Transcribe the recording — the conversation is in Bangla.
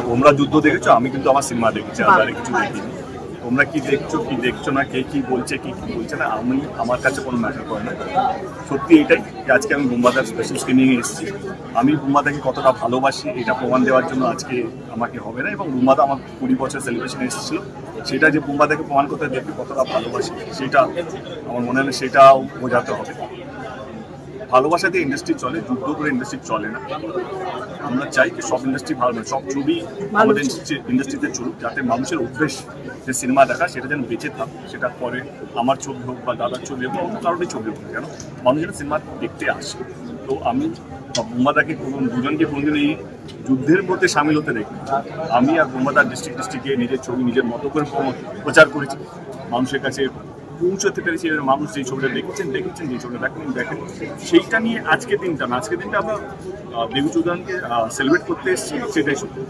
তোমরা যুদ্ধ দেখেছো, আমি কিন্তু আমার সিনেমা দেখেছি, আর কিছু দেখিনি। তোমরা কি দেখছো না, কে কি বলছে কি বলছে না, আমার কাছে কোনো ম্যাটার করে না। সত্যি এটাই যে আজকে আমি বুম্বাদার স্পেশাল স্ক্রিনিংয়ে এসেছি। আমি বুম্বাদাকে কতটা ভালোবাসি এটা প্রমাণ দেওয়ার জন্য আজকে আমাকে হবে না, এবং বুম্বাদা আমার 20 বছর সেলিব্রেশনে এসেছিল, সেটা যে বুম্বাদাকে প্রমাণ করতে দেখে কতটা ভালোবাসি সেটা আমার মনে হয় সেটাও বোঝাতে হবে। ভালোবাসা দিয়ে ইন্ডাস্ট্রি চলে, যুদ্ধ করে ইন্ডাস্ট্রি চলে না। আমরা চাই কি সব ইন্ডাস্ট্রি ভালো নয়, সব ছবি আমাদের ইন্ডাস্ট্রিতে চলুক, যাতে মানুষের অভ্যেস যে সিনেমা দেখা সেটা যেন বেঁচে থাক। সেটা পরে আমার ছবি হোক বা দাদার ছবি হোক, অন্য কারোরই ছবি হোক না কেন, মানুষ যেন সিনেমা দেখতে আসে। তো আমি বুম্বাদাকে দুজনকে কোনোদিন এই যুদ্ধের মধ্যে সামিল হতে দেখি। আমি আর বুম্বাদা ডিস্ট্রিক্টে নিজের ছবি নিজের মতো করে প্রচার করেছি, মানুষের কাছে পৌঁছতে পেরেছি। এবার মানুষ যেই ছবিটা দেখেছেন যেই ছবিটা দেখেন সেইটা নিয়ে আজকের দিনটা আমরা দেবী চৌধুরানীকে সেলিব্রেট করতে এসেছি, সেটাই সত্যি।